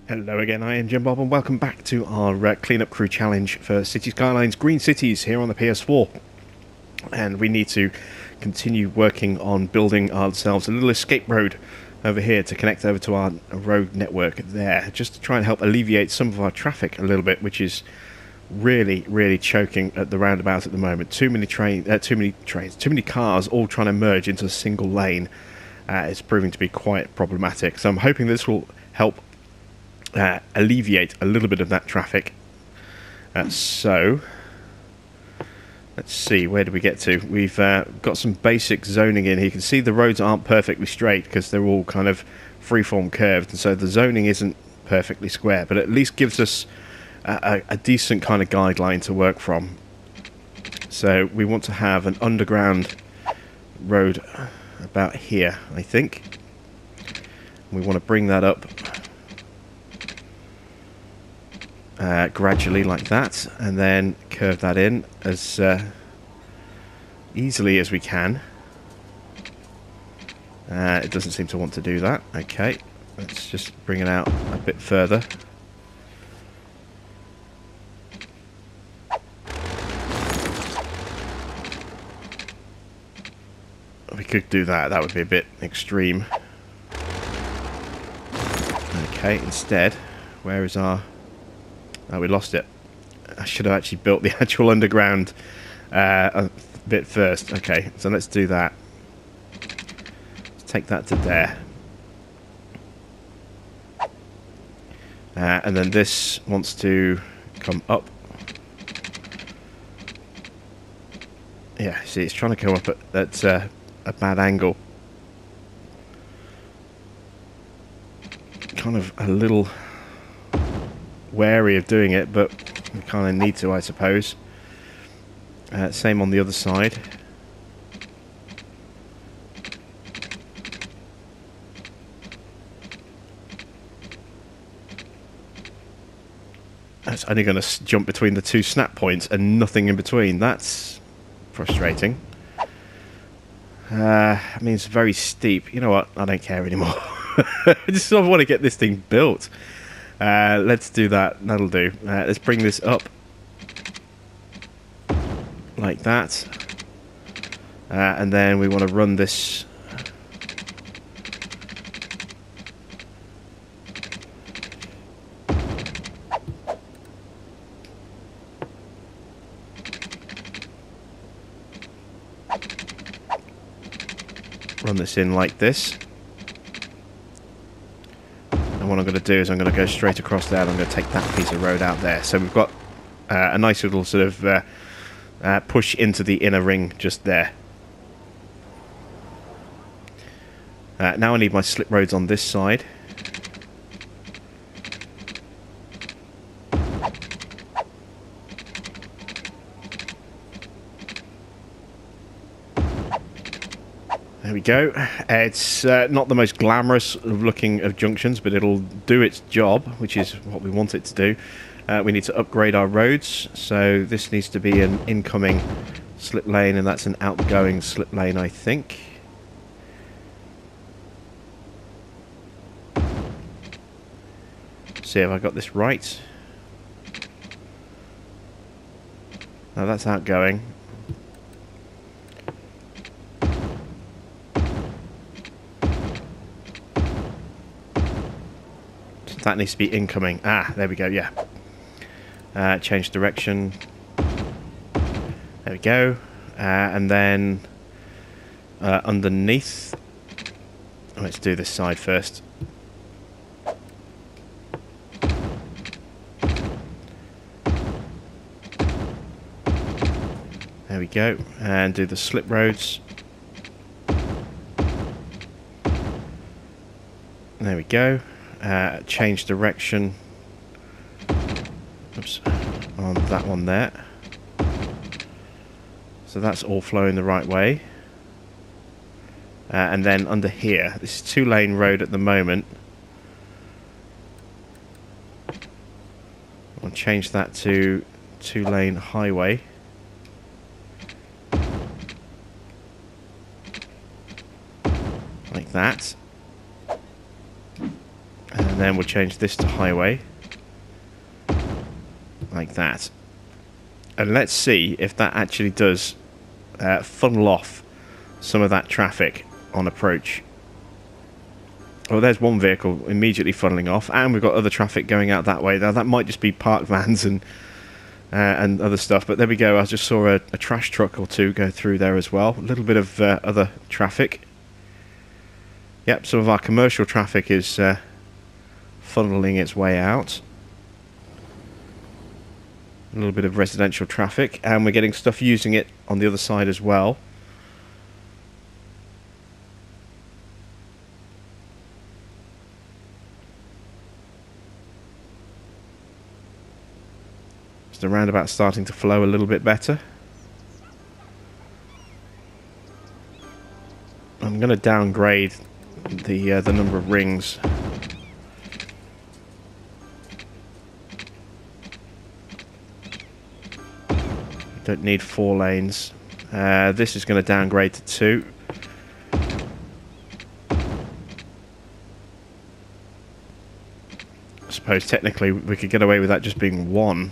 Hello again, I am Jim Bob and welcome back to our cleanup crew challenge for City Skylines Green Cities here on the PS4. And we need to continue working on building ourselves a little escape road over here to connect over to our road network there, just to try and help alleviate some of our traffic a little bit, which is really choking at the roundabout at the moment. Too many cars all trying to merge into a single lane. It's proving to be quite problematic, so I'm hoping this will help alleviate a little bit of that traffic. So let's see, where do we get to? We've got some basic zoning in here. You can see the roads aren't perfectly straight because they're all kind of freeform curved, and so the zoning isn't perfectly square, but at least gives us a decent kind of guideline to work from. So we want to have an underground road about here, I think. We want to bring that up gradually like that, and then curve that in as easily as we can. It doesn't seem to want to do that. Okay, let's just bring it out a bit further. We could do that, that would be a bit extreme. Okay, instead, where is our... Oh, we lost it. I should have actually built the actual underground a bit first. Okay, so let's do that. Let's take that to there. And then this wants to come up. Yeah, see, it's trying to come up at a bad angle. Kind of a little wary of doing it, but we kind of need to, I suppose. Same on the other side. It's only going to jump between the two snap points and nothing in between. That's frustrating. I mean, it's very steep. You know what? I don't care anymore. I just sort of want to get this thing built. Let's do that. That'll do. Let's bring this up like that, and then we want to run this in like this. And what I'm going to do is I'm going to go straight across there, and I'm going to take that piece of road out there. So we've got a nice little sort of push into the inner ring just there. Now I need my slip roads on this side. There we go. It's not the most glamorous looking of junctions, but it'll do its job, which is what we want it to do. We need to upgrade our roads, so this needs to be an incoming slip lane, and that's an outgoing slip lane, I think. See if I got this right. No, that's outgoing. That needs to be incoming. Ah, there we go, yeah. Change direction. There we go. And then underneath. Let's do this side first. There we go. And do the slip roads. There we go. Change direction. Oops, on that one there. So that's all flowing the right way. And then under here, this is 2-lane road at the moment. I'll change that to 2-lane highway. Like that. And And then we'll change this to highway. Like that. And let's see if that actually does funnel off some of that traffic on approach. Oh, there's one vehicle immediately funneling off, and we've got other traffic going out that way. Now, that might just be parked vans and other stuff, but there we go. I just saw a trash truck or two go through there as well. A little bit of other traffic. Yep, some of our commercial traffic is funneling its way out. A little bit of residential traffic, and we're getting stuff using it on the other side as well. Is the roundabout starting to flow a little bit better? I'm going to downgrade the number of rings. Don't need 4 lanes. This is going to downgrade to 2. I suppose technically we could get away with that just being 1.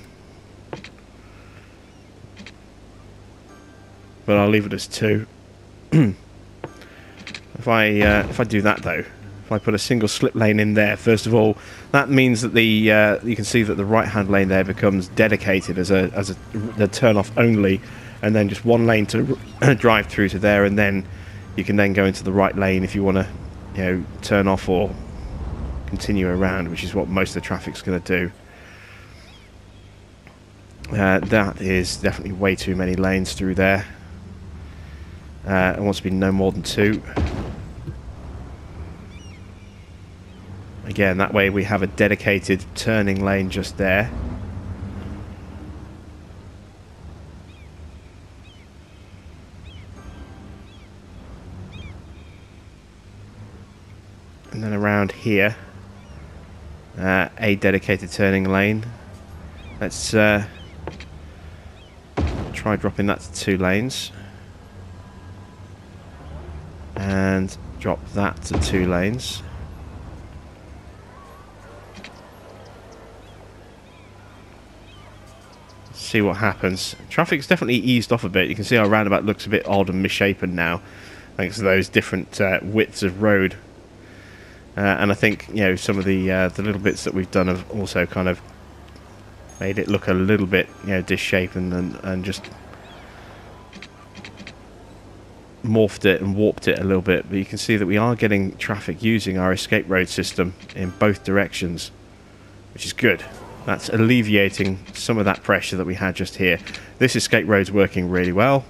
But I'll leave it as 2. If I do that though, if I put a single slip lane in there, first of all, that means that the you can see that the right-hand lane there becomes dedicated as a turn-off only, and then just 1 lane to drive through to there, and then you can then go into the right lane if you want to, you know, turn off or continue around, which is what most of the traffic's going to do. That is definitely way too many lanes through there. It wants to be no more than 2. Again, that way we have a dedicated turning lane just there. And then around here, a dedicated turning lane. Let's try dropping that to 2 lanes. And drop that to 2 lanes. See what happens. Traffic's definitely eased off a bit. You can see our roundabout looks a bit odd and misshapen now, thanks to those different widths of road. And I think, you know, some of the little bits that we've done have also kind of made it look a little bit, you know, disshapen and just morphed it and warped it a little bit. But you can see that we are getting traffic using our escape road system in both directions, which is good. That's alleviating some of that pressure that we had just here. This escape road's working really well,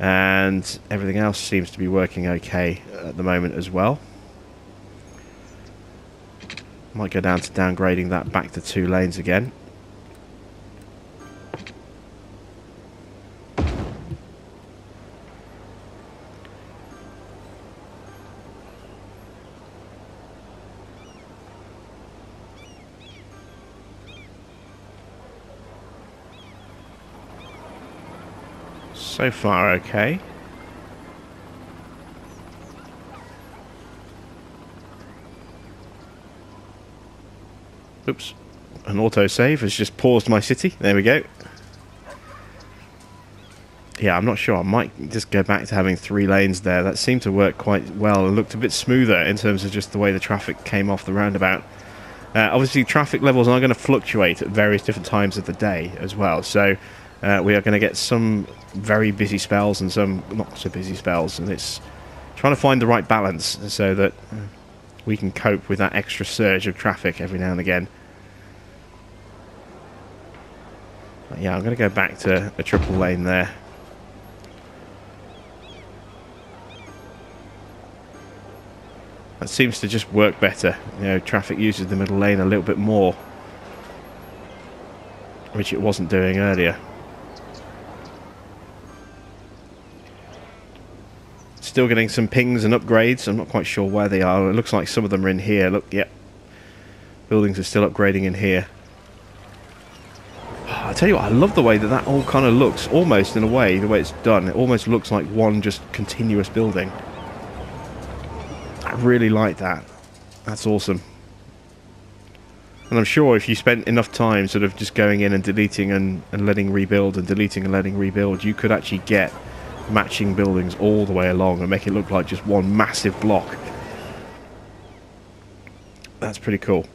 and everything else seems to be working okay at the moment as well. Might go down to downgrading that back to 2 lanes again. So far, okay. Oops. An autosave has just paused my city. There we go. Yeah, I'm not sure. I might just go back to having 3 lanes there. That seemed to work quite well and looked a bit smoother in terms of just the way the traffic came off the roundabout. Obviously, traffic levels are going to fluctuate at various different times of the day as well. So we are going to get some very busy spells and some not so busy spells, and it's trying to find the right balance so that we can cope with that extra surge of traffic every now and again. But yeah, I'm going to go back to a triple lane there. That seems to just work better. You know, traffic uses the middle lane a little bit more, which it wasn't doing earlier. Still getting some pings and upgrades. I'm not quite sure where they are. It looks like some of them are in here. Look, yep. Buildings are still upgrading in here. I tell you what, I love the way that that all kind of looks, almost in a way, the way it's done. It almost looks like one just continuous building. I really like that. That's awesome. And I'm sure if you spent enough time sort of just going in and deleting and letting rebuild and deleting and letting rebuild, you could actually get matching buildings all the way along and make it look like just one massive block. That's pretty cool.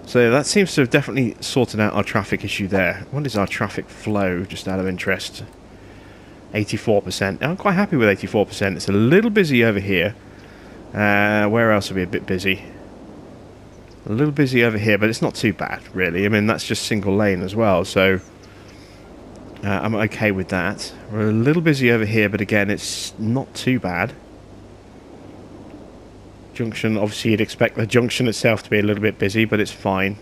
So that seems to have definitely sorted out our traffic issue there. What is our traffic flow, just out of interest? 84%. I'm quite happy with 84%. It's a little busy over here. Where else are we a bit busy? A little busy over here, but it's not too bad, really. I mean, that's just single lane as well, so I'm okay with that. We're a little busy over here, but again, it's not too bad. Junction, obviously you'd expect the junction itself to be a little bit busy, but it's fine.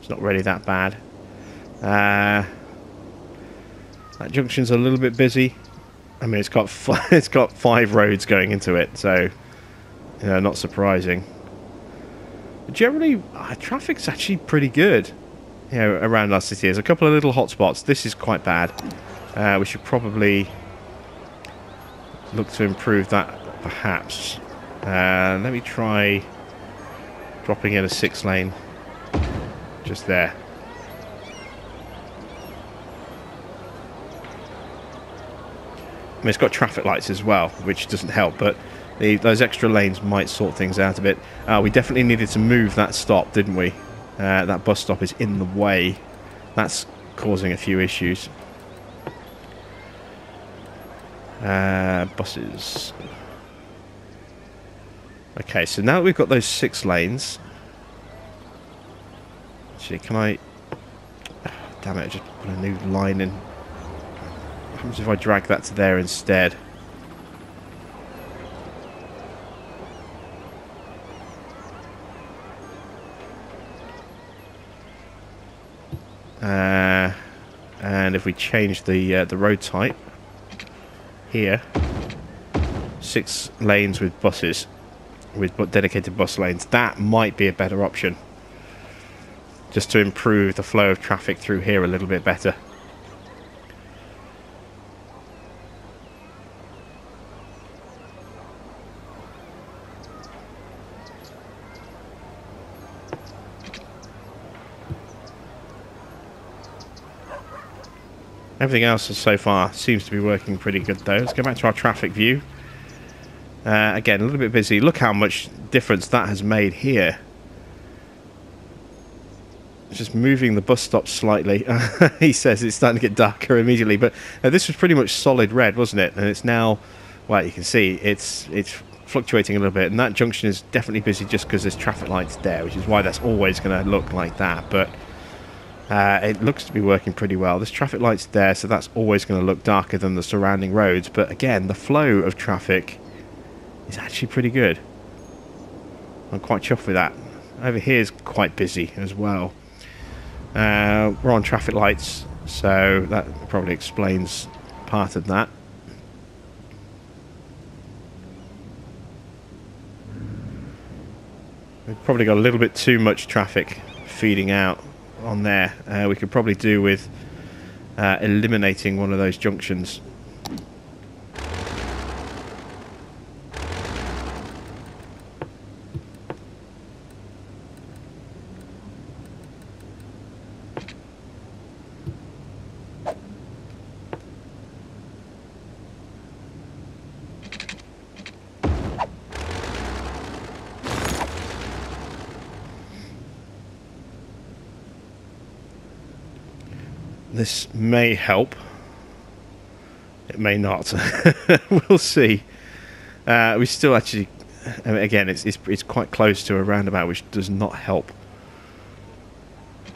It's not really that bad. That junction's a little bit busy. I mean, it's got 5 roads going into it, so you know, not surprising. But generally, traffic's actually pretty good, you know, around our city. There's a couple of little hotspots. This is quite bad. We should probably look to improve that, perhaps. Let me try dropping in a 6 lane just there. I mean, it's got traffic lights as well, which doesn't help, but those extra lanes might sort things out a bit. We definitely needed to move that stop, didn't we? That bus stop is in the way. That's causing a few issues. Buses. Okay, so now that we've got those 6 lanes... Actually, can I... Oh, damn it, I just put a new line in. What happens if I drag that to there instead? And if we change the road type here, 6 lanes with buses, with dedicated bus lanes, that might be a better option, just to improve the flow of traffic through here a little bit better. Everything else so far seems to be working pretty good though. Let's go back to our traffic view. Again, a little bit busy. Look how much difference that has made here. Just moving the bus stop slightly. He says it's starting to get darker immediately, but this was pretty much solid red, wasn't it? And it's now, well, you can see it's fluctuating a little bit, and that junction is definitely busy just because there's traffic lights there, which is why that's always going to look like that. But it looks to be working pretty well. There's traffic lights there, so that's always going to look darker than the surrounding roads. But again, the flow of traffic is actually pretty good. I'm quite chuffed with that. Over here is quite busy as well. We're on traffic lights, so that probably explains part of that. We've probably got a little bit too much traffic feeding out on there. We could probably do with eliminating one of those junctions. This may help. It may not. We'll see. We still actually, I mean, again, it's quite close to a roundabout, which does not help.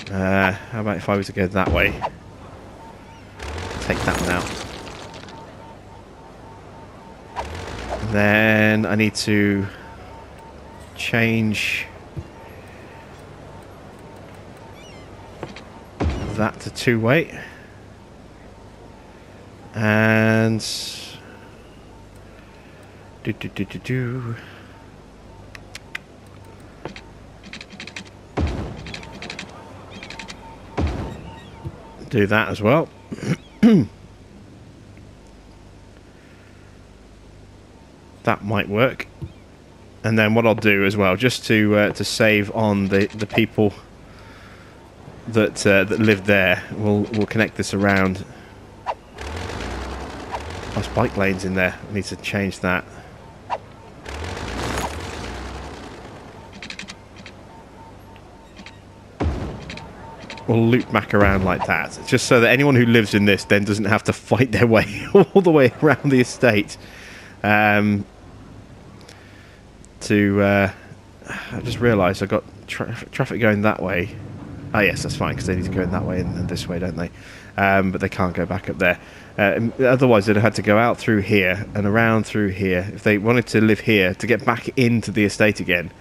How about if I was to go that way? Take that one out. And then I need to change that to 2-way, and do that as well. That might work. And then what I'll do as well, just to save on the people that live there, we'll connect this around. There's bike lanes in there. I need to change that. We'll loop back around like that, just so that anyone who lives in this then doesn't have to fight their way all the way around the estate. I just realised I've got traffic going that way. Oh yes, that's fine, because they need to go in that way and this way, don't they? But they can't go back up there. Otherwise, they'd have had to go out through here and around through here. If they wanted to live here, to get back into the estate again,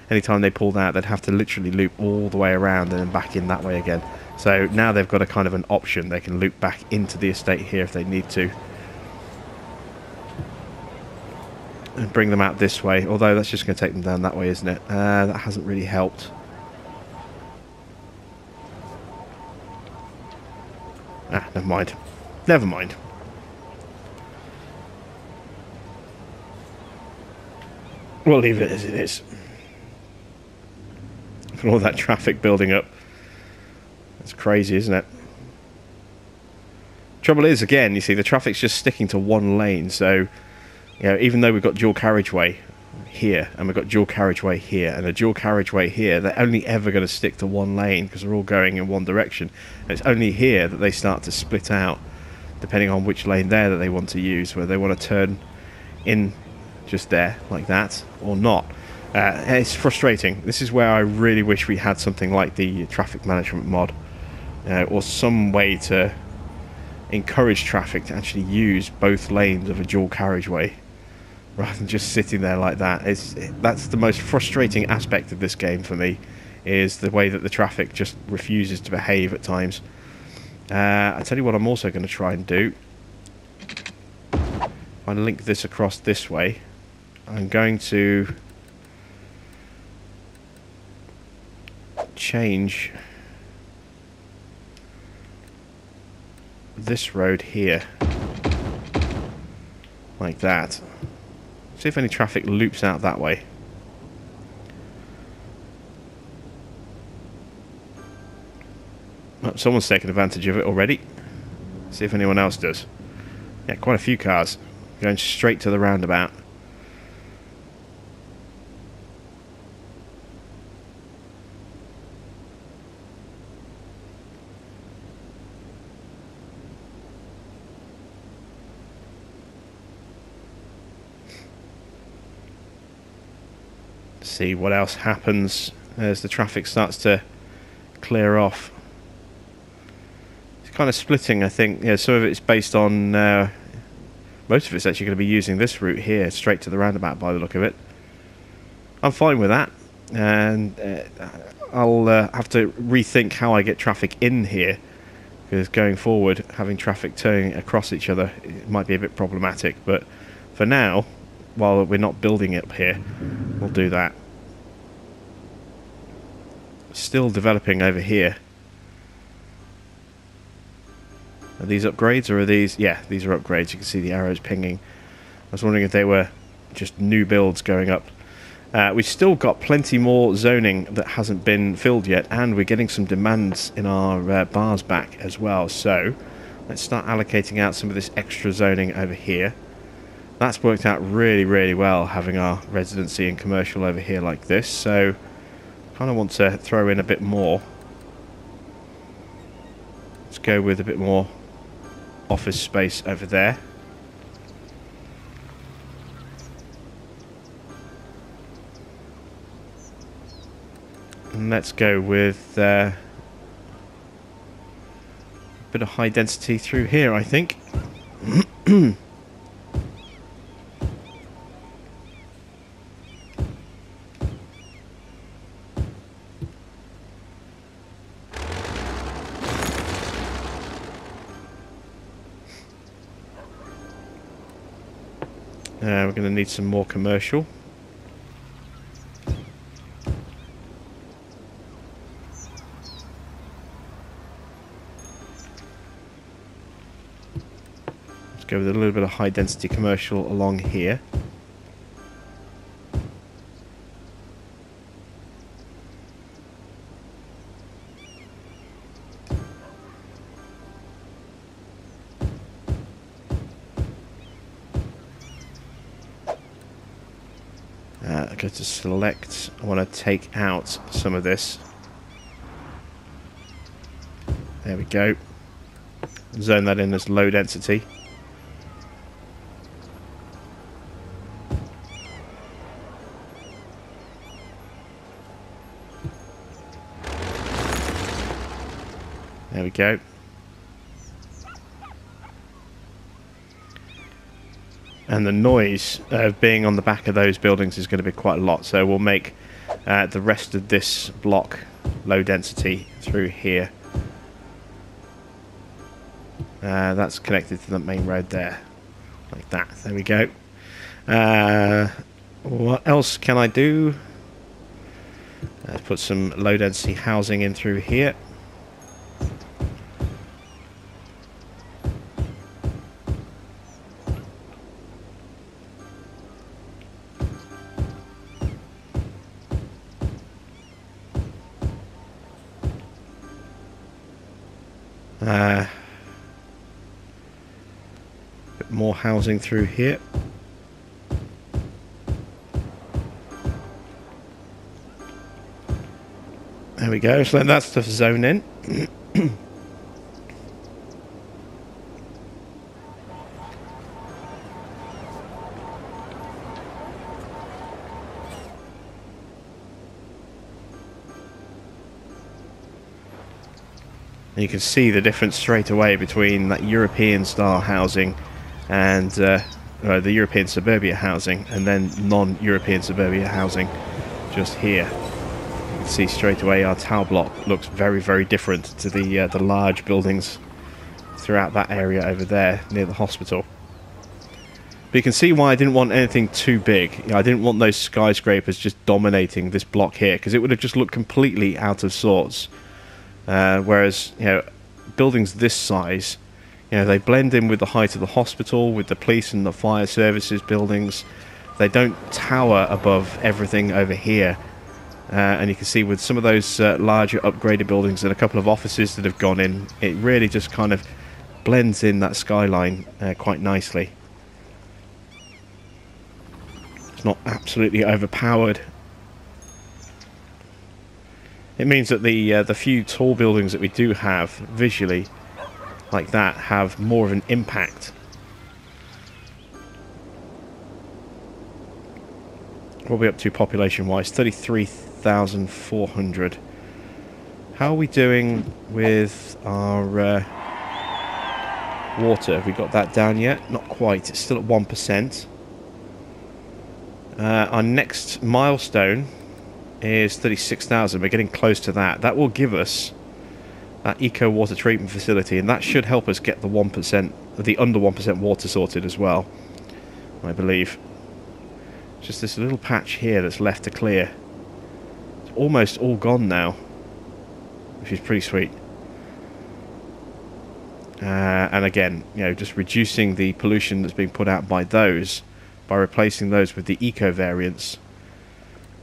anytime they pulled out, they'd have to literally loop all the way around and then back in that way again. So now they've got a kind of an option. They can loop back into the estate here if they need to. And bring them out this way, although that's just going to take them down that way, isn't it? That hasn't really helped. Ah, never mind. Never mind. We'll leave it as it is. For all that traffic building up. It's crazy, isn't it? Trouble is, again, you see, the traffic's just sticking to one lane, so... You know, even though we've got dual carriageway here, and we've got dual carriageway here, and a dual carriageway here, they're only ever going to stick to one lane because they're all going in one direction. And it's only here that they start to split out, depending on which lane there that they want to use, whether they want to turn in just there, like that, or not. It's frustrating. This is where I really wish we had something like the traffic management mod, or some way to encourage traffic to actually use both lanes of a dual carriageway, rather than just sitting there like that. That's the most frustrating aspect of this game for me, is the way that the traffic just refuses to behave at times. I tell you what I'm also going to try and do. If I link this across this way, I'm going to change this road here like that. See if any traffic loops out that way. Oh, someone's taken advantage of it already. See if anyone else does. Yeah, quite a few cars going straight to the roundabout. See what else happens as the traffic starts to clear off. It's kind of splitting, I think. Yeah, some of it's based on most of it's actually going to be using this route here straight to the roundabout by the look of it. I'm fine with that, and I'll have to rethink how I get traffic in here, because going forward having traffic turning across each other, it might be a bit problematic, but for now, while we're not building it up here, we'll do that. Still developing over here. Are these upgrades, or are these... Yeah, these are upgrades. You can see the arrows pinging. I was wondering if they were just new builds going up. We've still got plenty more zoning that hasn't been filled yet, and we're getting some demands in our bars back as well. So let's start allocating out some of this extra zoning over here. That's worked out really, really well, having our residency and commercial over here like this. So kind of want to throw in a bit more. Let's go with a bit more office space over there. And let's go with a bit of high density through here, I think. We're going to need some more commercial. Let's go with a little bit of high density commercial along here. Go to select. I want to take out some of this. There we go. Zone that in as low density. There we go. And the noise of being on the back of those buildings is going to be quite a lot, so we'll make the rest of this block low density through here. That's connected to the main road there, like that. There we go. What else can I do? Let's put some low density housing in through here. Bit more housing through here. There we go, so let that stuff zone in. And you can see the difference straight away between that European style housing and the European suburbia housing, and then non-European suburbia housing just here. You can see straight away our tower block looks very, very different to the large buildings throughout that area over there near the hospital. But you can see why I didn't want anything too big. You know, I didn't want those skyscrapers just dominating this block here, because it would have just looked completely out of sorts. Whereas, you know, buildings this size, you know, they blend in with the height of the hospital, with the police and the fire services buildings. They don't tower above everything over here. And you can see with some of those larger upgraded buildings and a couple of offices that have gone in, it really just kind of blends in that skyline quite nicely. It's not absolutely overpowered. It means that the few tall buildings that we do have visually, like that, have more of an impact. What are we up to population-wise? 33,400. How are we doing with our water? Have we got that down yet? Not quite. It's still at 1%. Our next milestone is 36,000. We're getting close to that. That will give us that eco water treatment facility, and that should help us get the 1%, the under 1% water sorted as well, I believe. Just this little patch here that's left to clear. It's almost all gone now, which is pretty sweet. And again, you know, just reducing the pollution that's being put out by those, by replacing those with the eco variants,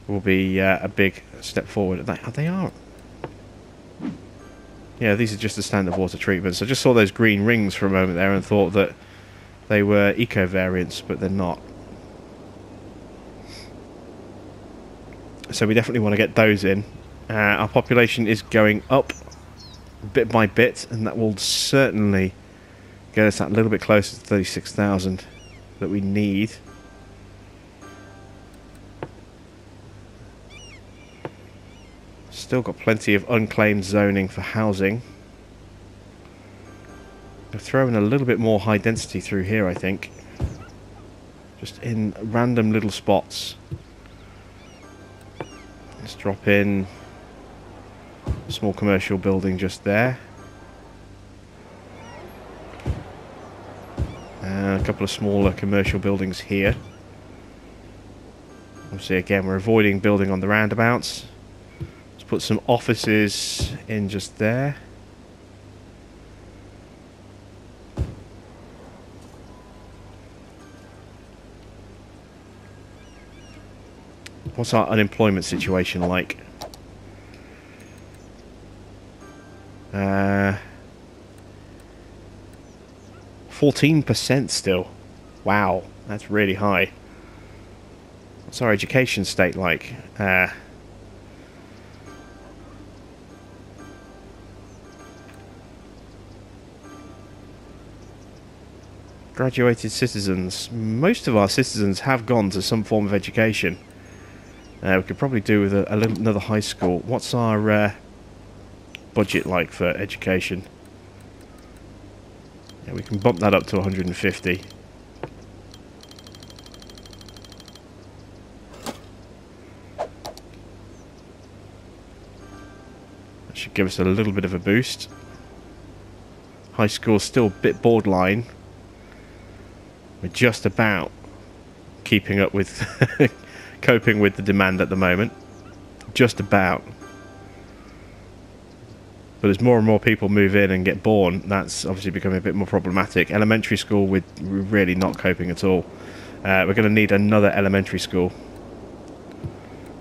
will be a big step forward. They are. Yeah, these are just the standard water treatments. I just saw those green rings for a moment there and thought that they were eco variants, but they're not. So we definitely want to get those in. Our population is going up bit by bit, and that will certainly get us that little bit closer to 36,000 that we need. Still got plenty of unclaimed zoning for housing. I'll throw in a little bit more high density through here, I think. Just in random little spots. Let's drop in a small commercial building just there. And a couple of smaller commercial buildings here. Obviously, again, we're avoiding building on the roundabouts. Put some offices in just there. What's our unemployment situation like? 14% still. Wow, that's really high. What's our education state like? Graduated citizens. Most of our citizens have gone to some form of education. We could probably do with another high school. What's our budget like for education? Yeah, we can bump that up to 150. That should give us a little bit of a boost. High school's still a bit borderline. We're just about keeping up with coping with the demand at the moment. Just about. But as more and more people move in and get born, that's obviously becoming a bit more problematic. Elementary school, we're really not coping at all. We're going to need another elementary school.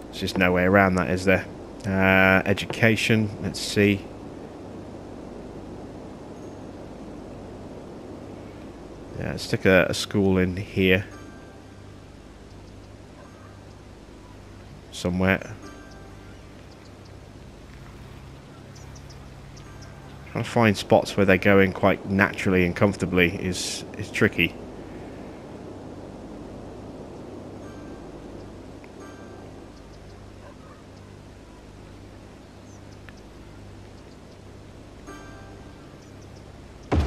There's just no way around that, is there? Education, let's see. Yeah, let's stick a school in here. Somewhere. Trying to find spots where they're going quite naturally and comfortably is tricky.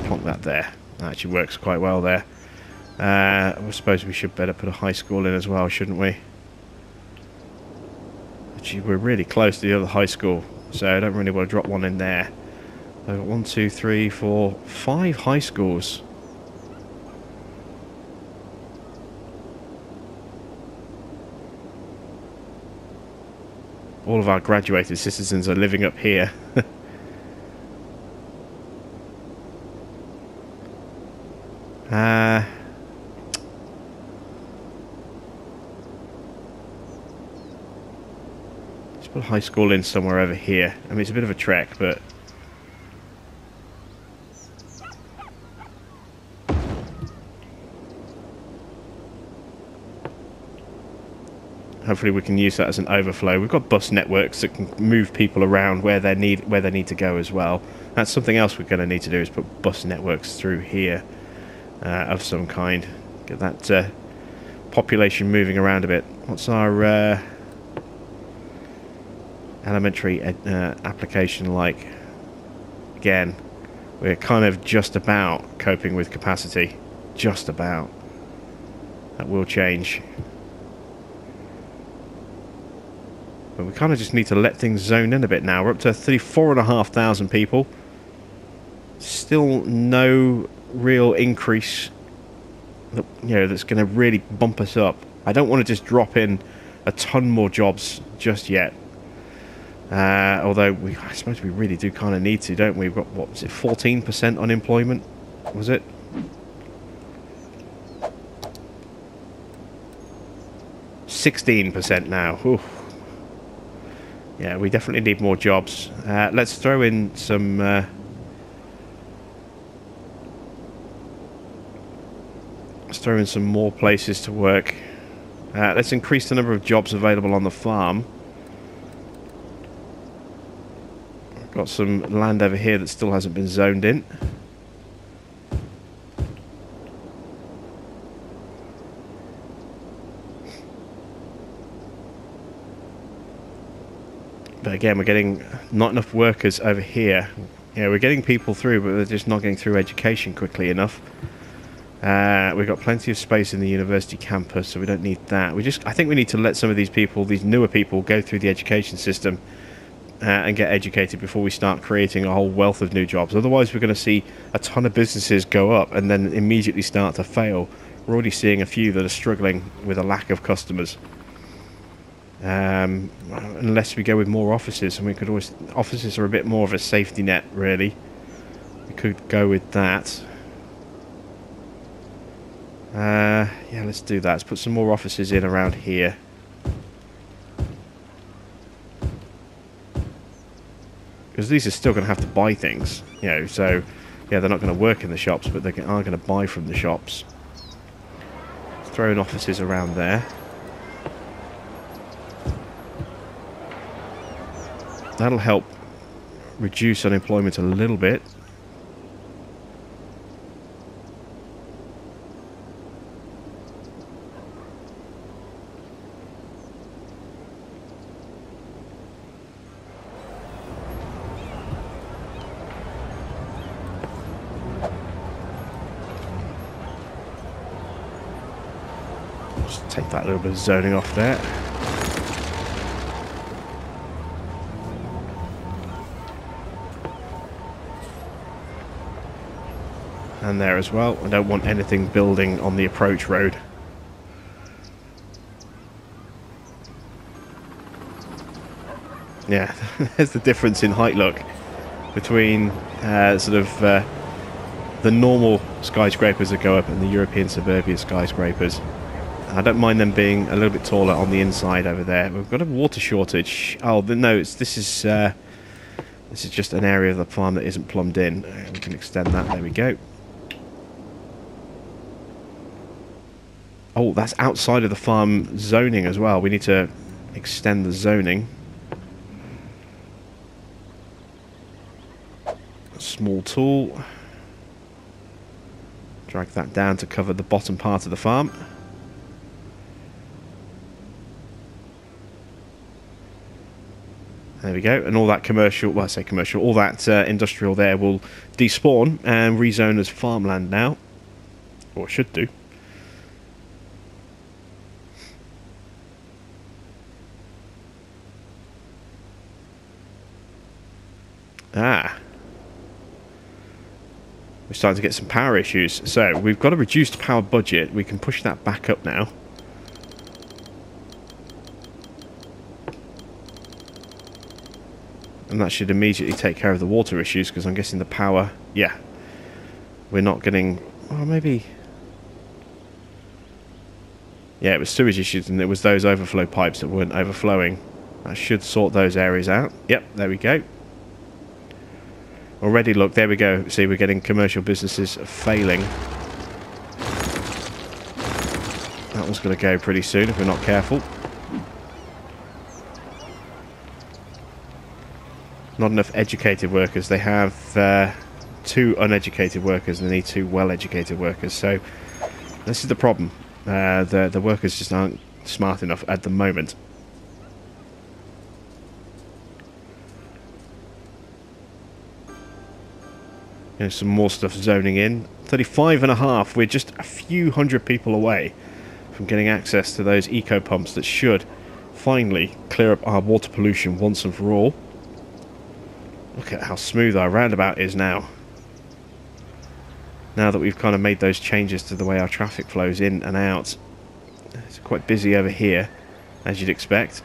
Plonk that there. That actually works quite well there. I suppose we should better put a high school in as well, shouldn't we? Actually, we're really close to the other high school, so I don't really want to drop one in there. I've got 1, 2, 3, 4, 5 high schools. All of our graduated citizens are living up here. Let's put a high school in somewhere over here. I mean, it's a bit of a trek, but hopefully we can use that as an overflow. We've got bus networks that can move people around where they need to go as well. That's something else we're going to need to do, is put bus networks through here of some kind. Get that population moving around a bit. What's our elementary application like? Again, we're kind of just about coping with capacity. Just about. That will change. But we kind of just need to let things zone in a bit now. We're up to 34,500 people. Still no real increase that, that's going to really bump us up. I don't want to just drop in a ton more jobs just yet. Although I suppose we really do kind of need to, don't we? We've got, what was it, 14% unemployment? Was it? %16 now. Oof. Yeah, we definitely need more jobs. Let's throw in some more places to work. Let's increase the number of jobs available on the farm. I've got some land over here that still hasn't been zoned in. But again, we're getting not enough workers over here. Yeah, we're getting people through, but they're just not getting through education quickly enough. We've got plenty of space in the university campus, so we don't need that. I think we need to let some of these people, these newer people, go through the education system and get educated before we start creating a whole wealth of new jobs. Otherwise, we're going to see a ton of businesses go up and then immediately start to fail. We're already seeing a few that are struggling with a lack of customers. Unless we go with more offices, and we could always... Offices are a bit more of a safety net, really. We could go with that. Yeah, let's do that. Let's put some more offices in around here. Because these are still going to have to buy things, so... Yeah, they're not going to work in the shops, but they are going to buy from the shops. Let's throw in offices around there. That'll help reduce unemployment a little bit. Just take that little bit of zoning off there. And there as well. I don't want anything building on the approach road. Yeah, there's the difference in height look between the normal skyscrapers that go up and the European suburbia skyscrapers. I don't mind them being a little bit taller on the inside over there. We've got a water shortage. Oh, no, this is just an area of the farm that isn't plumbed in. We can extend that. There we go. Oh, that's outside of the farm zoning as well. We need to extend the zoning. A small tool. Drag that down to cover the bottom part of the farm. There we go. And all that commercial, well, I say commercial, all that industrial there will despawn and rezone as farmland now. Or should do. Ah. We're starting to get some power issues. So, we've got a reduced power budget. We can push that back up now. And that should immediately take care of the water issues, because I'm guessing the power... Yeah. We're not getting... Oh, maybe... Yeah, it was sewage issues, and it was those overflow pipes that weren't overflowing. That should sort those areas out. Yep, there we go. Already, look, there we go. See, we're getting commercial businesses failing. That one's going to go pretty soon if we're not careful. Not enough educated workers. They have 2 uneducated workers and they need 2 well-educated workers. So this is the problem. The workers just aren't smart enough at the moment. You know, some more stuff zoning in. 35.5. We're just a few hundred people away from getting access to those eco pumps that should finally clear up our water pollution once and for all. Look at how smooth our roundabout is now. Now that we've kind of made those changes to the way our traffic flows in and out. It's quite busy over here, as you'd expect.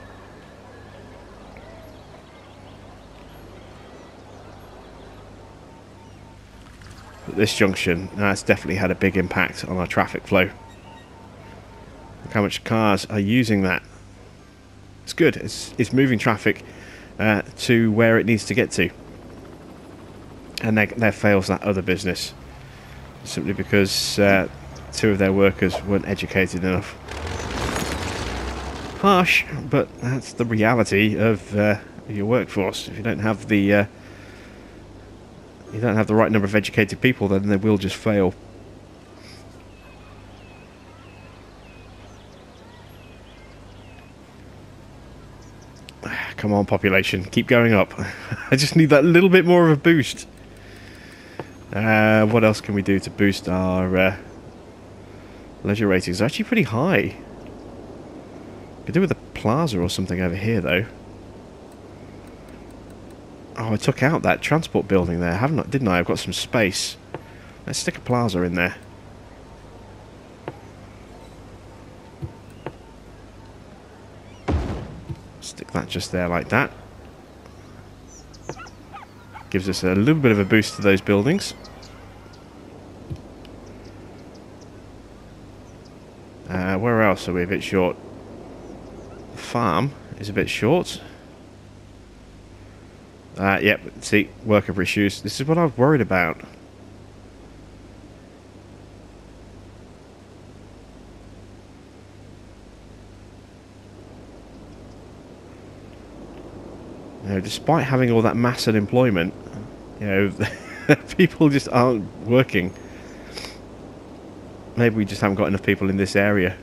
But this junction, that's definitely had a big impact on our traffic flow. Look how much cars are using that. It's good. It's moving traffic to where it needs to get to. And there fails that other business. Simply because 2 of their workers weren't educated enough. Harsh, but that's the reality of your workforce. If you don't have the right number of educated people, then they will just fail. Come on, population, keep going up. I just need that little bit more of a boost. What else can we do to boost our leisure ratings? They're actually pretty high. Could do with a plaza or something over here, though. Oh, I took out that transport building there, didn't I? I've got some space. Let's stick a plaza in there. Stick that just there like that. Gives us a little bit of a boost to those buildings. Where else are we a bit short? The farm is a bit short. Yep, see, worker issues. This is what I'm worried about. You know, despite having all that mass unemployment, you know, people just aren't working. Maybe we just haven't got enough people in this area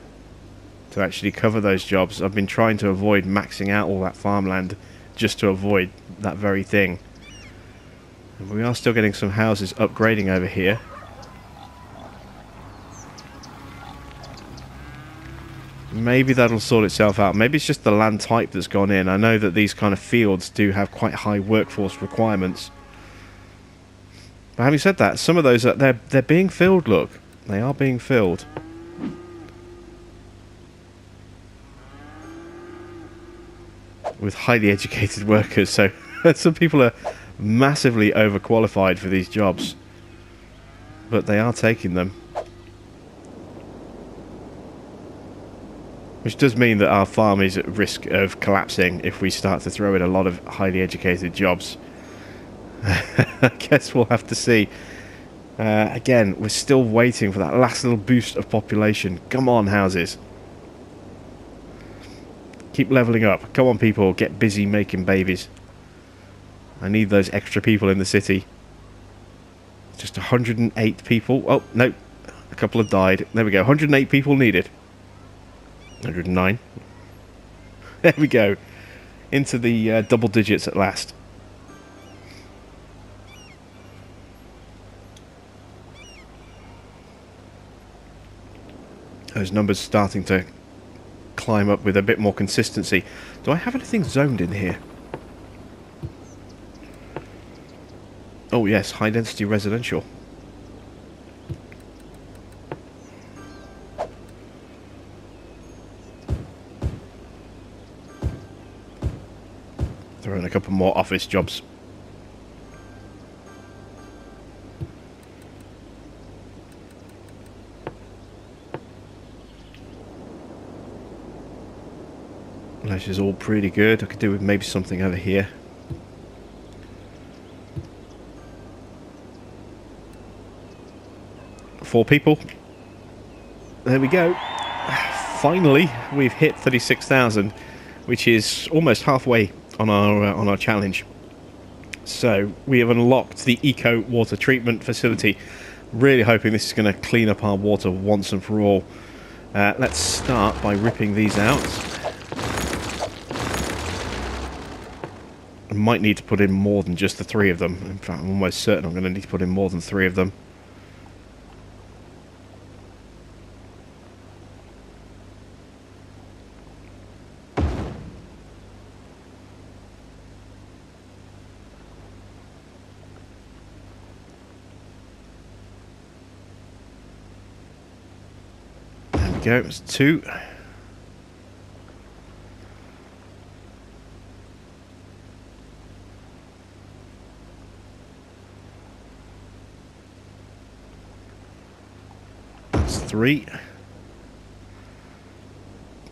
to actually cover those jobs. I've been trying to avoid maxing out all that farmland just to avoid that very thing. And we are still getting some houses upgrading over here. Maybe that'll sort itself out. Maybe it's just the land type that's gone in. I know that these kind of fields do have quite high workforce requirements. But having said that, some of those they're being filled. Look, they are being filled. With highly educated workers, so some people are massively overqualified for these jobs, but they are taking them, which does mean that our farm is at risk of collapsing if we start to throw in a lot of highly educated jobs. I guess we'll have to see. Again, we're still waiting for that last little boost of population. Come on, houses. Keep leveling up. Come on, people. Get busy making babies. I need those extra people in the city. Just 108 people. Oh, no. A couple have died. There we go. 108 people needed. 109. There we go. Into the double digits at last. Those numbers starting to climb up with a bit more consistency. Do I have anything zoned in here? Oh yes, high density residential. Throw in a couple more office jobs. This is all pretty good. I could do with maybe something over here. Four people. There we go. Finally, we've hit 36,000, which is almost halfway on our challenge. So we have unlocked the eco water treatment facility. Really hoping this is going to clean up our water once and for all. Let's start by ripping these out. I might need to put in more than just the 3 of them. In fact, I'm almost certain I'm going to need to put in more than 3 of them. There we go, it's 2. That's 3.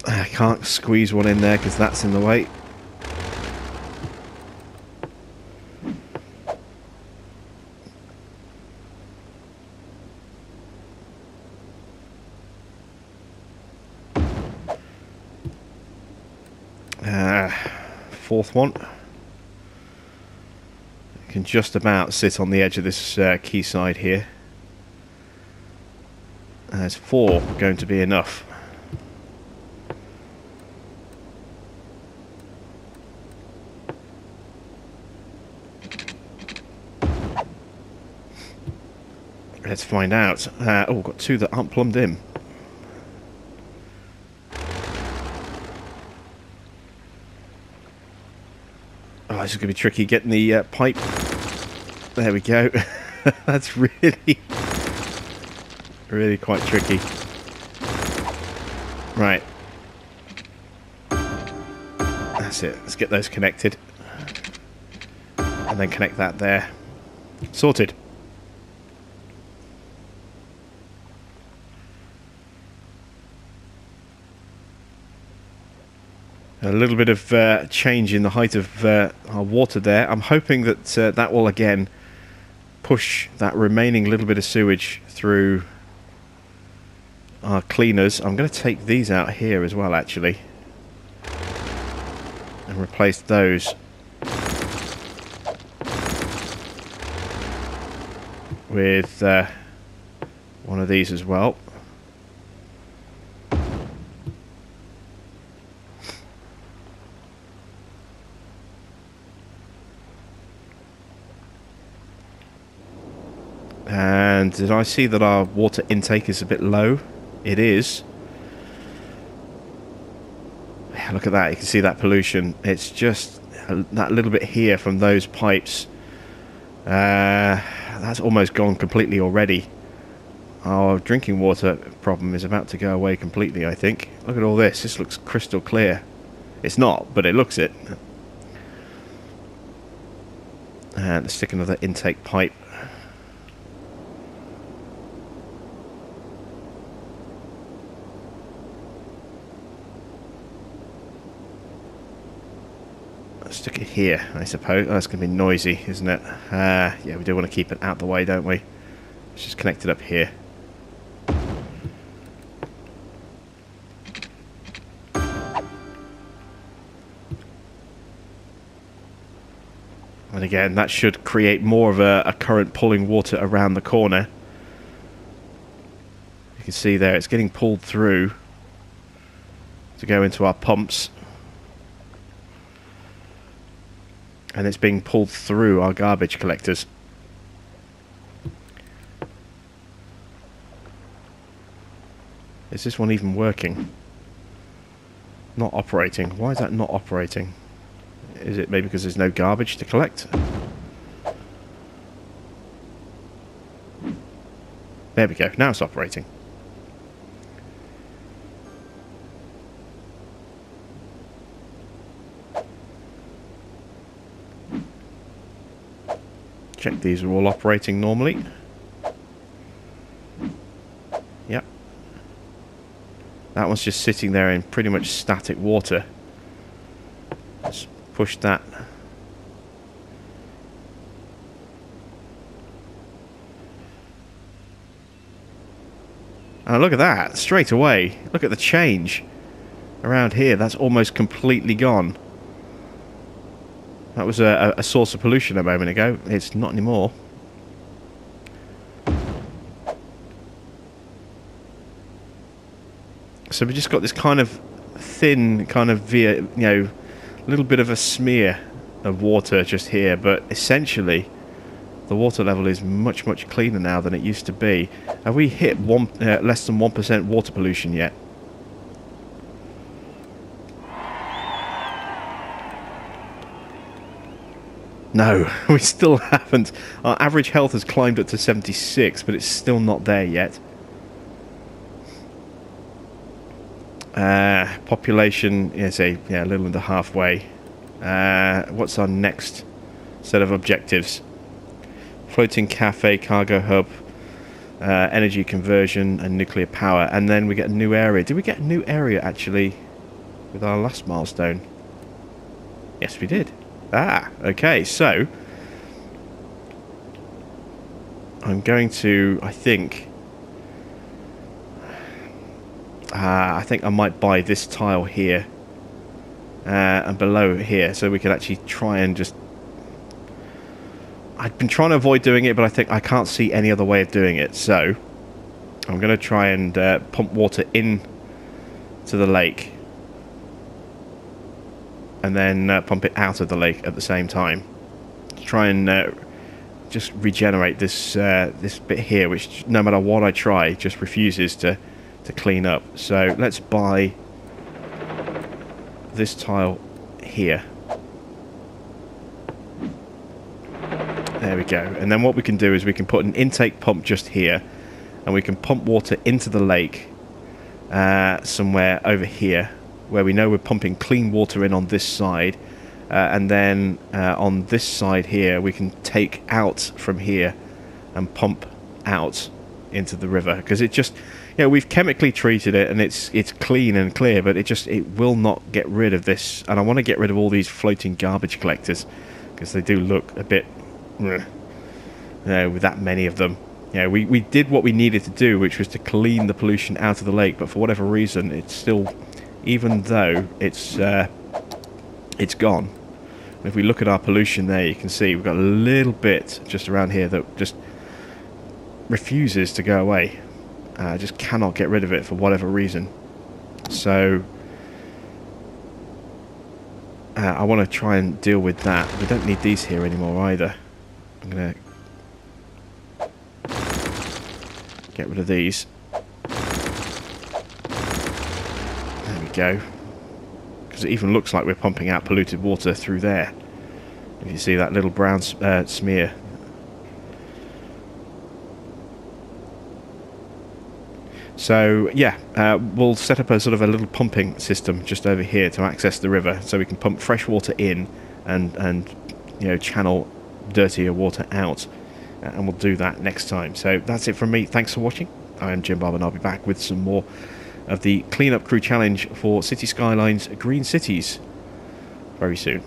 I can't squeeze one in there because that's in the way. Fourth one. I can just about sit on the edge of this quayside here. There's 4 going to be enough. Let's find out. Oh, we've got 2 that aren't plumbed in. Oh, this is going to be tricky getting the pipe. There we go. That's really quite tricky. Right. That's it. Let's get those connected. And then connect that there. Sorted. A little bit of change in the height of our water there. I'm hoping that that will again push that remaining little bit of sewage through our cleaners. I'm going to take these out here as well, actually, and replace those. with one of these as well. And did I see that our water intake is a bit low? It is. Look at that, you can see that pollution. It's just that little bit here from those pipes. That's almost gone completely already. Our drinking water problem is about to go away completely, I think. Look at all this. This looks crystal clear. It's not, but it looks it. And let's stick another intake pipe. Stick it here, I suppose. Oh, that's going to be noisy, isn't it? Yeah, we do want to keep it out the way, don't we? Let's just connect it up here. And again, that should create more of a current pulling water around the corner. You can see there, it's getting pulled through to go into our pumps. And it's being pulled through our garbage collectors. Is this one even working? Not operating. Why is that not operating? Is it maybe because there's no garbage to collect? There we go. Now it's operating. Check these are all operating normally. Yep. That one's just sitting there in pretty much static water. Let's push that. Oh, look at that. Straight away. Look at the change. Around here, that's almost completely gone. That was a source of pollution a moment ago. It's not anymore. So we just got this kind of thin, kind of via, you know, little bit of a smear of water just here, but essentially the water level is much, much cleaner now than it used to be. Have we hit less than 1% water pollution yet? No, we still haven't. Our average health has climbed up to 76, but it's still not there yet. Population is a little under halfway. What's our next set of objectives? Floating cafe, cargo hub, energy conversion, and nuclear power. And then we get a new area. Did we get a new area actually with our last milestone? Yes, we did. Ah, okay, so I'm going to, I think I might buy this tile here and below here, so we can actually try and just... I've been trying to avoid doing it, but I think I can't see any other way of doing it, so I'm going to try and pump water in to the lake. And then pump it out of the lake at the same time. Try and just regenerate this this bit here, which no matter what I try, just refuses to clean up. So let's buy this tile here. There we go. And then what we can do is we can put an intake pump just here, and we can pump water into the lake somewhere over here, where we know we're pumping clean water in on this side, and then on this side here we can take out from here and pump out into the river, because it just, you know, we've chemically treated it and it's clean and clear, but it will not get rid of this. And I want to get rid of all these floating garbage collectors, because they do look a bit, you know, with that many of them. You know, we did what we needed to do, which was to clean the pollution out of the lake, but for whatever reason it's still, even though it's gone. If we look at our pollution there, you can see we've got a little bit just around here that just refuses to go away. I just cannot get rid of it for whatever reason. So I want to try and deal with that. We don't need these here anymore either. I'm going to get rid of these. There we go. Because it even looks like we're pumping out polluted water through there. If you see that little brown smear. So yeah, we'll set up a sort of a little pumping system just over here to access the river, so we can pump fresh water in and you know, channel dirtier water out, and we'll do that next time. So that's it from me. Thanks for watching. I am Jim Bob, and I'll be back with some more of the cleanup crew challenge for City Skylines Green Cities very soon.